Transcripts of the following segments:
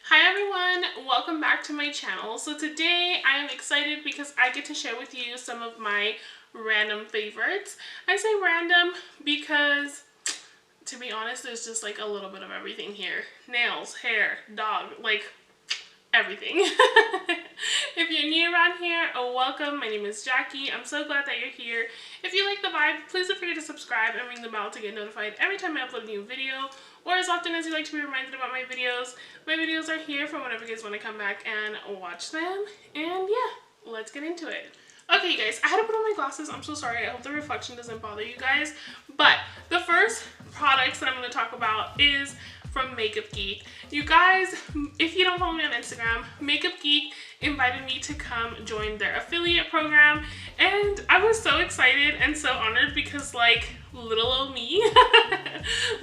Hi everyone, welcome back to my channel. So today I am excited because I get to share with you some of my random favorites. I say random because, to be honest, there's just like a little bit of everything here. Nails, hair, dog, like everything. If you're new around here, welcome. My name is Jackie. I'm so glad that you're here. If you like the vibe, please don't forget to subscribe and ring the bell to get notified every time I upload a new video, or as often as you like to be reminded about my videos. My videos are here for whenever you guys want to come back and watch them. And yeah, let's get into it. Okay, you guys, I had to put on my glasses. I'm so sorry. I hope the reflection doesn't bother you guys. But the first products that I'm going to talk about is from Makeupgeek. You guys, if you don't follow me on Instagram, Makeupgeek invited me to come join their affiliate program, and I was so excited and so honored because, like, little old me.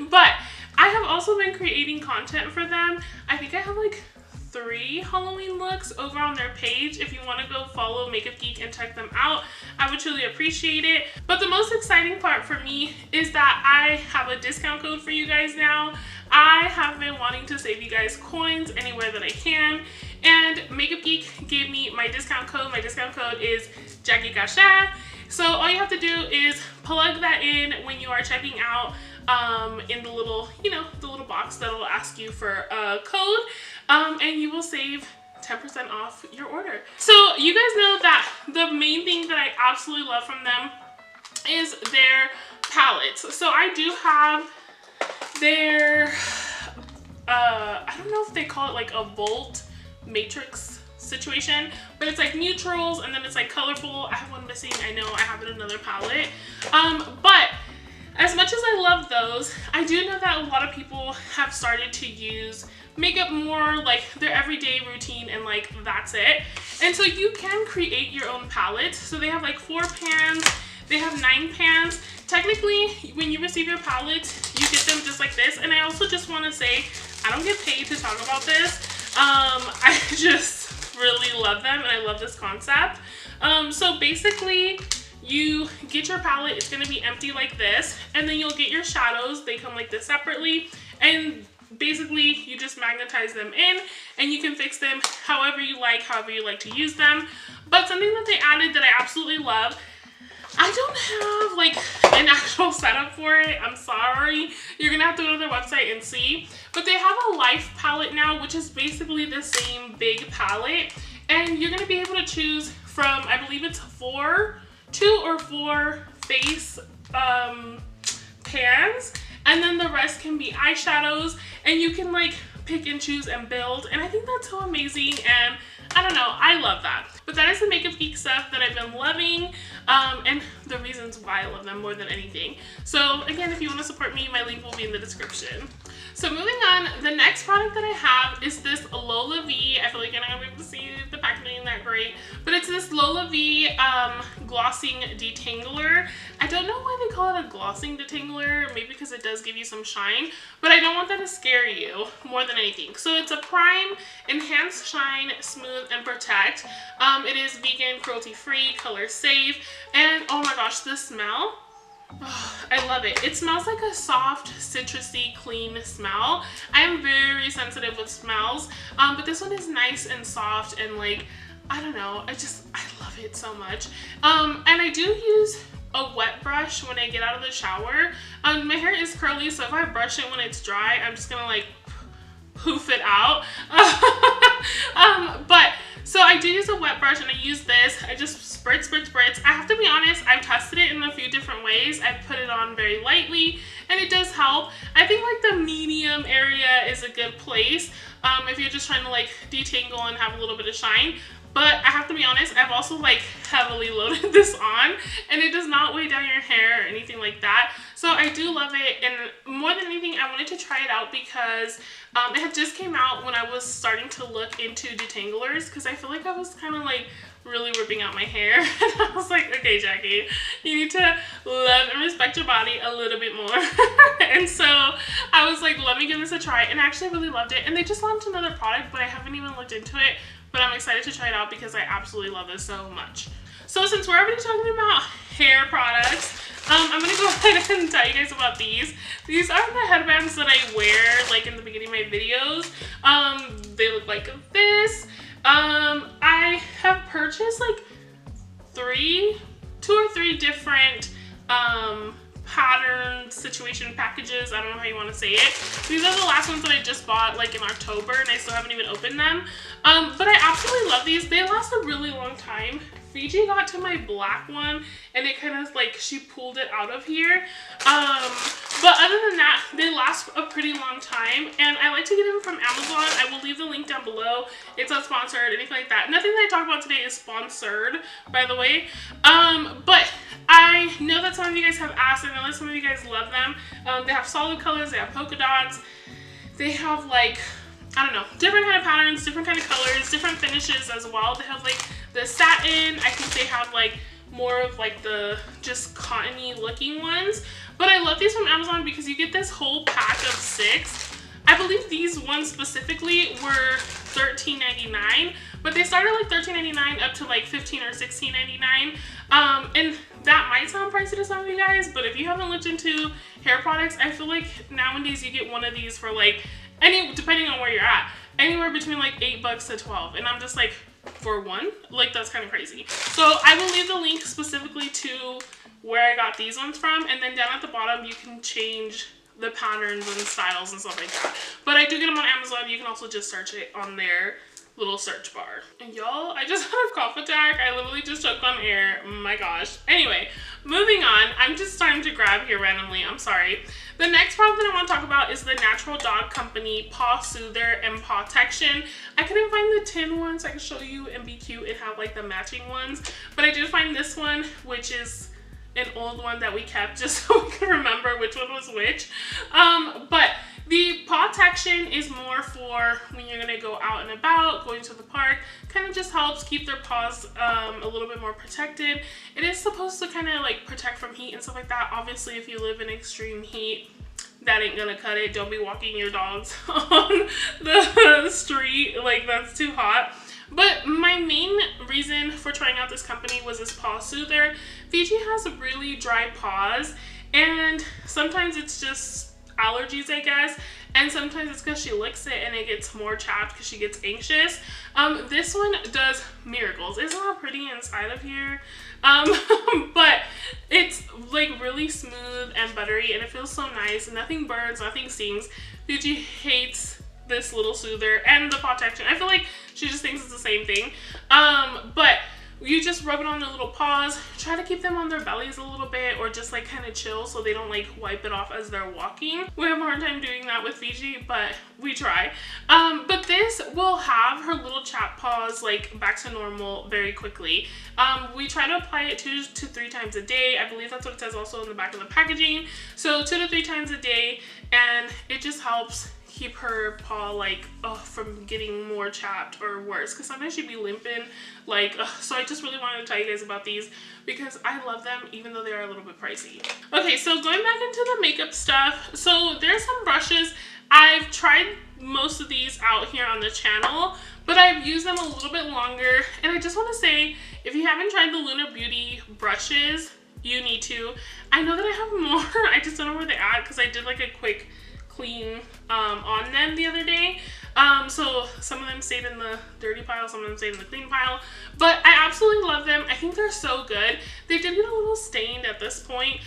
But I have also been creating content for them. I think I have like 3 Halloween looks over on their page. If you want to go follow Makeupgeek and check them out, I would truly appreciate it. But the most exciting part for me is that I have a discount code for you guys now. I have been wanting to save you guys coins anywhere that I can, and Makeupgeek gave me my discount code. My discount code is Jackie Gasha. So all you have to do is plug that in when you are checking out in the little, the little box that'll ask you for a code, and you will save 10% off your order. So you guys know that the main thing that I absolutely love from them is their palettes. So I do have their, I don't know if they call it like a Volt Matrix situation, but it's like neutrals and then it's like colorful. I have one missing. I know I have it in another palette. But as much as I love those, I do know that a lot of people have started to use makeup more like their everyday routine and like that's it. And so you can create your own palettes. So they have like 4 pans, they have 9 pans. Technically, when you receive your palettes, you get them just like this. And I also just want to say, I don't get paid to talk about this. I just really love them and I love this concept. So basically, you get your palette, it's going to be empty like this, and then you'll get your shadows. They come like this separately, and basically you just magnetize them in and you can fix them however you like to use them. But something that they added that I absolutely love, I don't have like an actual setup for it, I'm sorry, you're gonna have to go to their website and see, but they have a Life palette now, which is basically the same big palette, and you're gonna be able to choose from, I believe it's 2 or 4 face pans, and then the rest can be eyeshadows, and you can like pick and choose and build, and I think that's so amazing, and I don't know, I love that. But that is the Makeupgeek stuff that I've been loving, and the reasons why I love them more than anything. So again, if you want to support me, my link will be in the description. So moving on, the next product that I have is this Lola V. I feel like you're not going to be able to see the packaging that great, but it's this Lola V glossing detangler. I don't know why they call it a glossing detangler, maybe because it does give you some shine, but I don't want that to scare you more than anything. So it's a prime, enhance, shine, smooth, and protect. It is vegan, cruelty-free, color safe, and oh my gosh, the smell. Oh, I love it. It smells like a soft, citrusy, clean smell. I am very sensitive with smells, but this one is nice and soft and like, I don't know, I love it so much. And I do use a wet brush when I get out of the shower. My hair is curly, so if I brush it when it's dry, I'm just gonna like poof it out. But so I do use a wet brush and I use this. I just spritz. I have to be honest, I've tested it in a few different ways. I've put it on very lightly and it does help. I think like the medium area is a good place if you're just trying to like detangle and have a little bit of shine. But I have to be honest, I've also like heavily loaded this on and it does not weigh down your hair or anything like that. So I do love it, and more than anything, I wanted to try it out because it had just came out when I was starting to look into detanglers, because I feel like I was kind of like really ripping out my hair. And I was like, okay, Jackie, you need to love and respect your body a little bit more. And so I was like, let me give this a try, and I actually really loved it. And they just launched another product, but I haven't even looked into it. But I'm excited to try it out because I absolutely love this so much. So since we're already talking about hair products, I'm gonna go ahead and tell you guys about these. These are the headbands that I wear like in the beginning of my videos. They look like this. I have purchased like two or three different pattern situation packages. I don't know how you want to say it. These are the last ones that I just bought like in October, and I still haven't even opened them. But I absolutely love these. They last a really long time. Fiji got to my black one and it kind of like, she pulled it out of here. But other than that, they last a pretty long time, and I like to get them from Amazon. I will leave the link down below. It's not sponsored, anything like that. Nothing that I talk about today is sponsored, by the way. But I know that some of you guys have asked, I know that some of you guys love them. They have solid colors, they have polka dots, they have like, I don't know, different kind of patterns, different kind of colors, different finishes as well. They have like the satin, I think they have like more of like the just cottony looking ones. But I love these from Amazon because you get this whole pack of 6. I believe these ones specifically were $13.99, but they started like $13.99 up to like $15 or $16.99. And that might sound pricey to some of you guys, but if you haven't looked into hair products, I feel like nowadays you get one of these for like depending on where you're at, anywhere between like $8 to $12, and I'm just like, for one, like that's kind of crazy. So I will leave the link specifically to where I got these ones from, and then down at the bottom you can change the patterns and styles and stuff like that. But I do get them on Amazon. You can also just search it on their little search bar. And y'all, I just had a cough attack. I literally just choked on air. My gosh. Anyway, moving on. I'm just starting to grab here randomly. I'm sorry. The next product that I want to talk about is the Natural Dog Company Paw Soother and Paw Protection. I couldn't find the tin ones I can show you and be cute and have like the matching ones, but I did find this one, which is an old one that we kept just so we can remember which one was which. But the paw protection is more for when you're gonna go out and about, going to the park. Kind of just helps keep their paws a little bit more protected. It is supposed to kind of like protect from heat and stuff like that. Obviously, if you live in extreme heat, that ain't gonna cut it. Don't be walking your dogs on the street, like that's too hot. But my main reason for trying out this company was this Paw Soother. Fiji has really dry paws, and sometimes it's just allergies, I guess, and sometimes it's because she licks it and it gets more chapped because she gets anxious. This one does miracles. It's not pretty inside of here, but it's like really smooth and buttery, and it feels so nice. Nothing burns, nothing stings. Fiji hates this little soother and the paw protection. I feel like she just thinks it's the same thing. But you just rub it on their little paws, try to keep them on their bellies a little bit, or just like kind of chill so they don't like wipe it off as they're walking. We have a hard time doing that with Fiji, but we try. But this will have her little chap paws like back to normal very quickly. We try to apply it 2 to 3 times a day. I believe that's what it says also in the back of the packaging. So 2 to 3 times a day, and it just helps keep her paw like from getting more chapped or worse, because sometimes she'd be limping like so I just really wanted to tell you guys about these because I love them even though they are a little bit pricey. Okay, so going back into the makeup stuff, so there's some brushes. I've tried most of these out here on the channel, but I've used them a little bit longer, and I just want to say, if you haven't tried the Lunar Beauty brushes, you need to. I know that I have more, I just don't know where they're at because I did like a quick clean on them the other day, so some of them stayed in the dirty pile, some of them stayed in the clean pile, but I absolutely love them. I think they're so good. They did get a little stained at this point,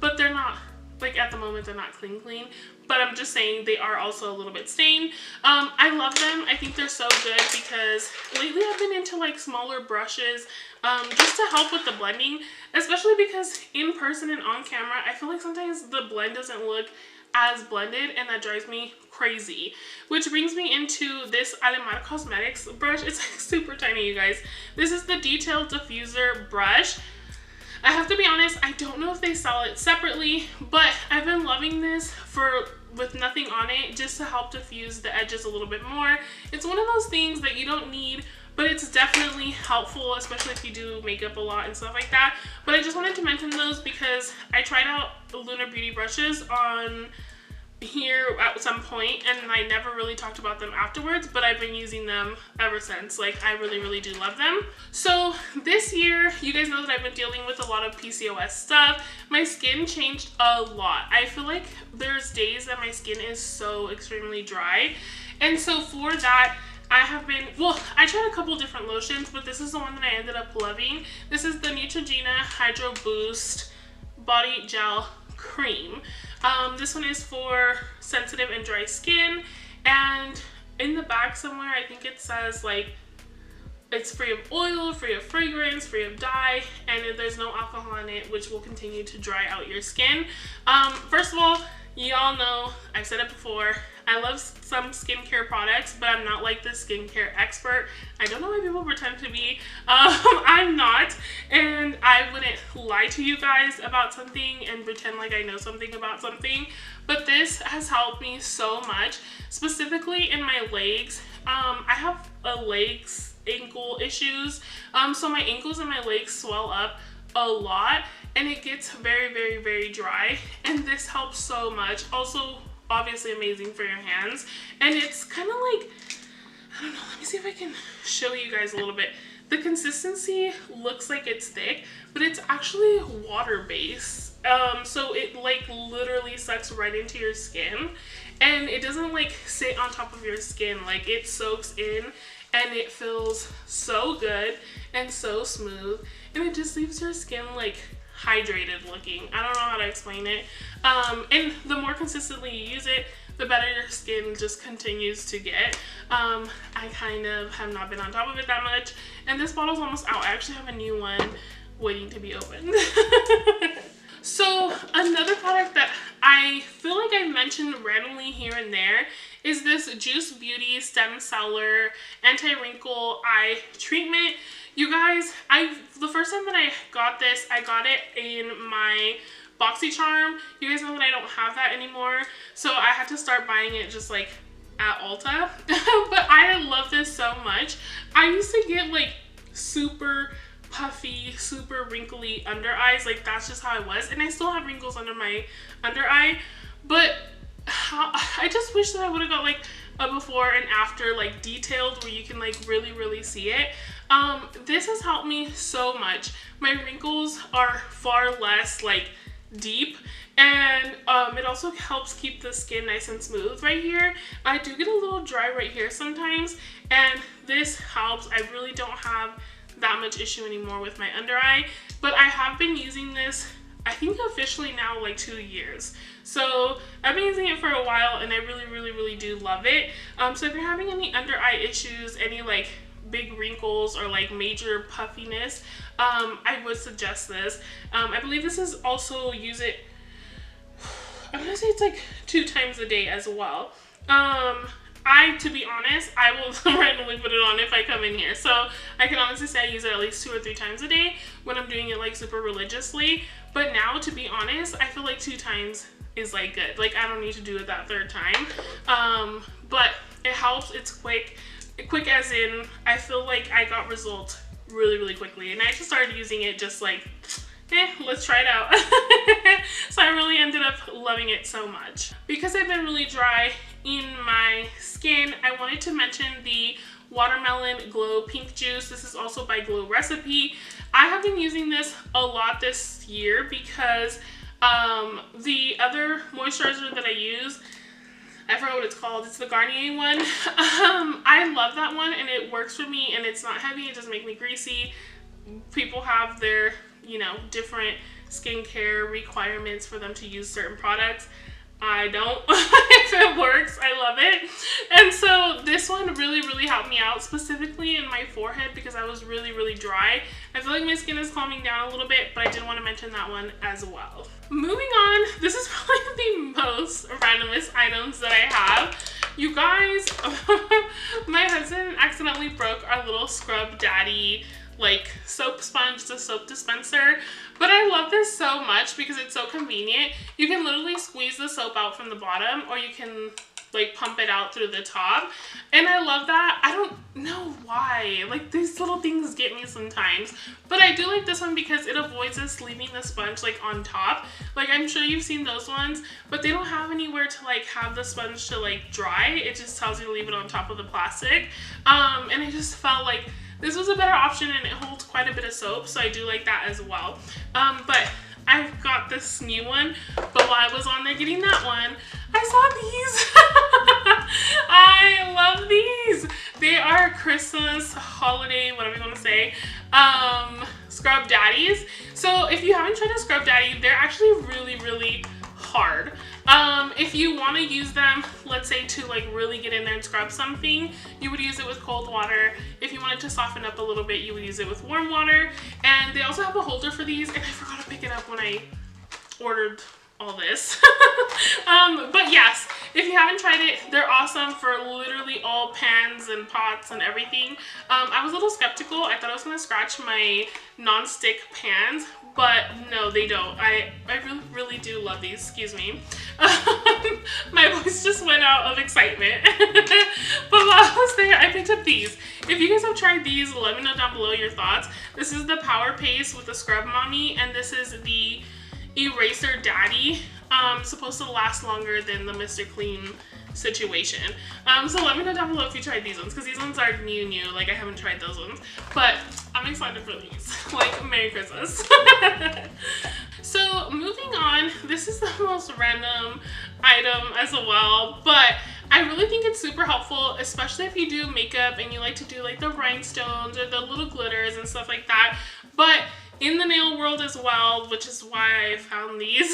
but they're not, like at the moment they're not clean, but I'm just saying they are also a little bit stained. I love them. I think they're so good because lately I've been into like smaller brushes just to help with the blending, especially because in person and on camera I feel like sometimes the blend doesn't look as blended, and that drives me crazy. Which brings me into this Ilmakiage Cosmetics brush. It's like super tiny, you guys. This is the Detailed Diffuser brush. I have to be honest, I don't know if they sell it separately, but I've been loving this with nothing on it, just to help diffuse the edges a little bit more. It's one of those things that you don't need, but it's definitely helpful, especially if you do makeup a lot and stuff like that. But I just wanted to mention those because I tried out the Lunar Beauty brushes on here at some point, and I never really talked about them afterwards, but I've been using them ever since. Like, I really do love them. So this year, you guys know that I've been dealing with a lot of PCOS stuff. My skin changed a lot. I feel like there's days that my skin is so extremely dry, and so for that, I have been, well, I tried a couple different lotions, but this is the one that I ended up loving. This is the Neutrogena Hydro Boost Body Gel Cream. This one is for sensitive and dry skin, and in the back somewhere I think it says like it's free of oil, free of fragrance, free of dye, and there's no alcohol in it, which will continue to dry out your skin. First of all, y'all know, I've said it before, I love some skincare products, but I'm not like the skincare expert. I don't know why people pretend to be. I'm not, and I wouldn't lie to you guys about something and pretend like I know something about something, but this has helped me so much, specifically in my legs. I have ankle issues, so my ankles and my legs swell up a lot, and it gets very dry, and this helps so much. Also, obviously amazing for your hands, and it's kind of like, I don't know, let me see if I can show you guys a little bit. The consistency looks like it's thick, but it's actually water based, so it like literally sucks right into your skin, and it doesn't like sit on top of your skin. Like, it soaks in, and it feels so good and so smooth, and it just leaves your skin like hydrated looking. I don't know how to explain it. And the more consistently you use it, the better your skin just continues to get. I kind of have not been on top of it that much, and this bottle's almost out. I actually have a new one waiting to be opened. So another product that I feel like I've mentioned randomly here and there is this Juice Beauty Stem Cellar Anti-Wrinkle Eye Treatment. You guys, the first time that I got this, I got it in my BoxyCharm. You guys know that I don't have that anymore, so I had to start buying it just like at Ulta. But I love this so much. I used to get like super puffy, super wrinkly under eyes. Like, that's just how I was, and I still have wrinkles under my under eye, but I just wish that I would have got like a before and after, like detailed, where you can like really see it. This has helped me so much. My wrinkles are far less like deep, and it also helps keep the skin nice and smooth right here. I do get a little dry right here sometimes, and this helps. I really don't have that much issue anymore with my under eye, but I have been using this, I think officially now, like 2 years. So I've been using it for a while, and I really do love it. So if you're having any under eye issues, any like big wrinkles or like major puffiness, I would suggest this. I believe this is also, use it, I'm gonna say it's like 2 times a day as well. To be honest, I will randomly put it on if I come in here. So I can honestly say I use it at least 2 or 3 times a day when I'm doing it like super religiously. But now, to be honest, I feel like 2 times is like good. Like, I don't need to do it that 3rd time. But it helps. It's quick. Quick as in, I feel like I got results really quickly. And I just started using it just like, let's try it out. So I really ended up loving it so much. Because I've been really dry in my skin, I wanted to mention the Watermelon Glow Pink Juice. This is also by Glow Recipe. I have been using this a lot this year because the other moisturizer that I use, I forgot what it's called. It's the Garnier one. I love that one, and it works for me, and it's not heavy. It doesn't make me greasy. People have their, you know, different skincare requirements for them to use certain products. I don't. If it works, I love it. And so this one really helped me out, specifically in my forehead, because I was really dry. I feel like my skin is calming down a little bit, but I did want to mention that one as well. Moving on, this is probably the most randomest items that I have. You guys, my husband accidentally broke our little Scrub Daddy like soap sponge, the soap dispenser, but I love this so much because it's so convenient. You can literally squeeze the soap out from the bottom, or you can like pump it out through the top, and I love that. I don't know why, like these little things get me sometimes, but I do like this one because it avoids us leaving the sponge like on top. Like I'm sure you've seen those ones, but they don't have anywhere to like have the sponge to like dry. It just tells you to leave it on top of the plastic, and I just felt like this was a better option, and it holds quite a bit of soap, so I do like that as well. But I got this new one, but while I was on there getting that one, I saw these. I love these. They are Christmas, holiday, whatever you want to say, Scrub Daddies. So if you haven't tried a Scrub Daddy, they're actually really, really hard. If you want to use them, let's say to like really get in there and scrub something, you would use it with cold water. If you wanted to soften up a little bit, you would use it with warm water. And they also have a holder for these, and I forgot to pick it up when I ordered all this. But yes, if you haven't tried it, they're awesome for literally all pans and pots and everything. I was a little skeptical. I thought I was going to scratch my non-stick pans, but no, they don't. I really, really do love these. Excuse me. My voice just went out of excitement. But while I was there, I picked up these. If you guys have tried these, let me know down below your thoughts. This is the Power Paste with the Scrub Mommy, and this is the Eraser Daddy. Supposed to last longer than the Mr. Clean situation. So let me know down below if you tried these ones, because these ones are new, like I haven't tried those ones, but I'm excited for these. Like, Merry Christmas. So moving on, this is the most random item as well, but I really think it's super helpful, especially if you do makeup and you like to do like the rhinestones or the little glitters and stuff like that, but in the nail world as well, which is why I found these.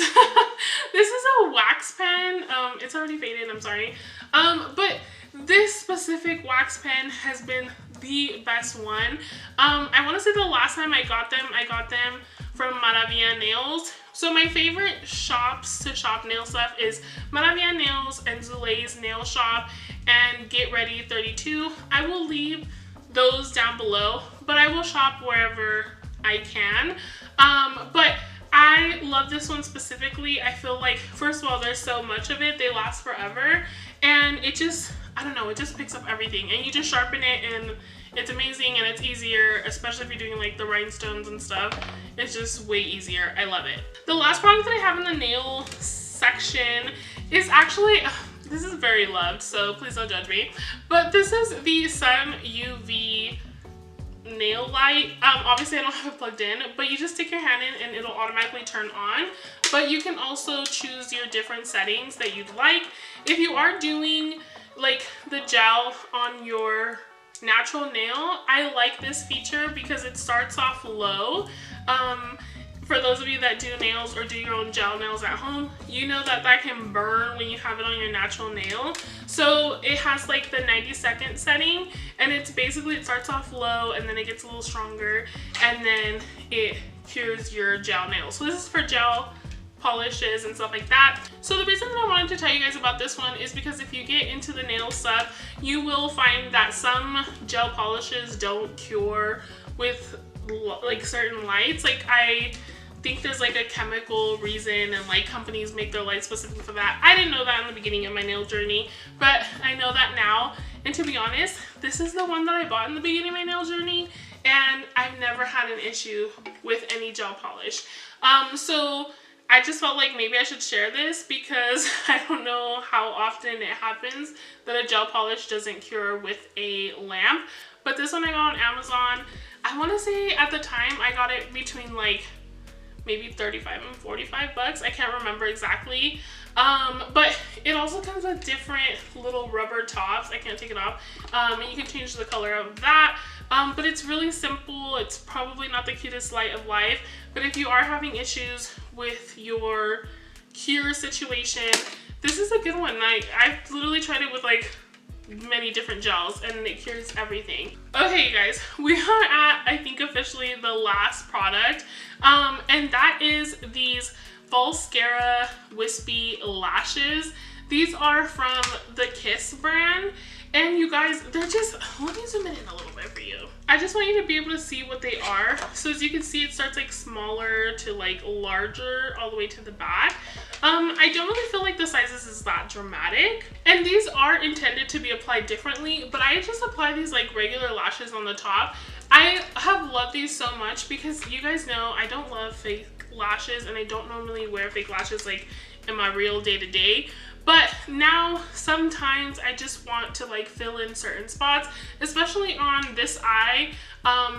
This is a wax pen. It's already faded, I'm sorry. But this specific wax pen has been the best one. I want to say the last time I got them from Maravilla Nails. So my favorite shops to shop nail stuff is Maravilla Nails and Zulei's Nail Shop and Get Ready 32. I will leave those down below, but I will shop wherever I can. But I love this one specifically. I feel like, first of all, there's so much of it, they last forever, and it just, I don't know, it just picks up everything, and you just sharpen it, and it's amazing, and it's easier, especially if you're doing like the rhinestones and stuff. It's just way easier. I love it. The last product that I have in the nail section is actually, this is very loved, so please don't judge me, but this is the Sun UV nail light. Obviously I don't have it plugged in, but you just stick your hand in and it'll automatically turn on. But you can also choose your different settings that you'd like. If you are doing like the gel on your natural nail, I like this feature because it starts off low. For those of you that do nails or do your own gel nails at home, you know that that can burn when you have it on your natural nail. So it has like the 90-second setting, and it's basically, it starts off low and then it gets a little stronger and then it cures your gel nails. So this is for gel polishes and stuff like that. So the reason that I wanted to tell you guys about this one is because if you get into the nail stuff, you will find that some gel polishes don't cure with like certain lights. Like I think there's like a chemical reason, and like companies make their lights specifically for that. I didn't know that in the beginning of my nail journey, but I know that now. And to be honest, this is the one that I bought in the beginning of my nail journey, and I've never had an issue with any gel polish. So I just felt like maybe I should share this because I don't know how often it happens that a gel polish doesn't cure with a lamp. But this one I got on Amazon. I want to say at the time I got it between like maybe 35 and 45 bucks. I can't remember exactly. But it also comes with different little rubber tops. I can't take it off. And you can change the color of that. But it's really simple. It's probably not the cutest light of life. But if you are having issues with your cure situation, this is a good one. I've literally tried it with like many different gels and it cures everything. Okay, you guys, we are at, I think, officially the last product, and that is these false Scara Wispy lashes. These are from the Kiss brand, And you guys, they're just, let me zoom in a little bit for you. I just want you to be able to see what they are. So as you can see, it starts like smaller to like larger all the way to the back. I don't really feel like the sizes is that dramatic. And these are intended to be applied differently, but I just apply these like regular lashes on the top. I have loved these so much because you guys know I don't love fake lashes, and I don't normally wear fake lashes like in my real day-to-day. But now sometimes I just want to like fill in certain spots, especially on this eye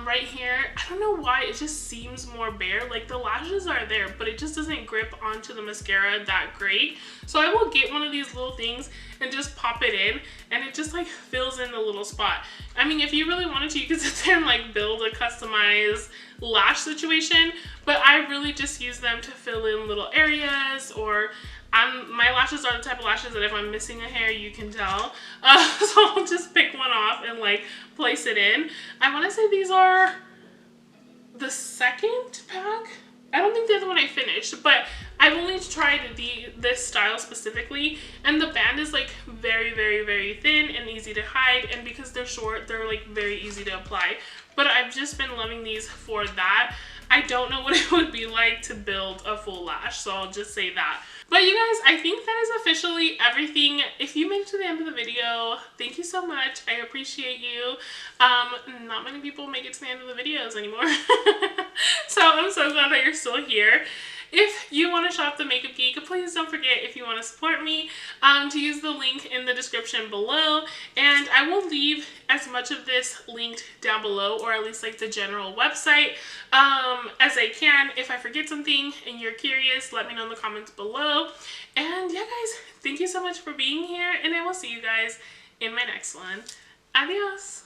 right here. I don't know why, it just seems more bare. Like the lashes are there, but it just doesn't grip onto the mascara that great. So I will get one of these little things and just pop it in, and it just like fills in the little spot. I mean, if you really wanted to, you could sit there and like build a customized lash situation, but I really just use them to fill in little areas, or my lashes are the type of lashes that if I'm missing a hair, you can tell. So I'll just pick one off and like place it in. I want to say these are the second pack. I don't think they're the one I finished, but I've only tried this style specifically, and the band is like very, very, very thin and easy to hide, and because they're short, they're like very easy to apply. But I've just been loving these for that. I don't know what it would be like to build a full lash, so I'll just say that. But you guys, I think that is officially everything. If you made it to the end of the video, thank you so much. I appreciate you. Not many people make it to the end of the videos anymore. So I'm so glad that you're still here. If you want to shop the Makeupgeek, please don't forget, if you want to support me, to use the link in the description below. And I will leave as much of this linked down below, or at least like the general website, as I can. If I forget something and you're curious, let me know in the comments below. And yeah, guys, thank you so much for being here, and I will see you guys in my next one. Adios!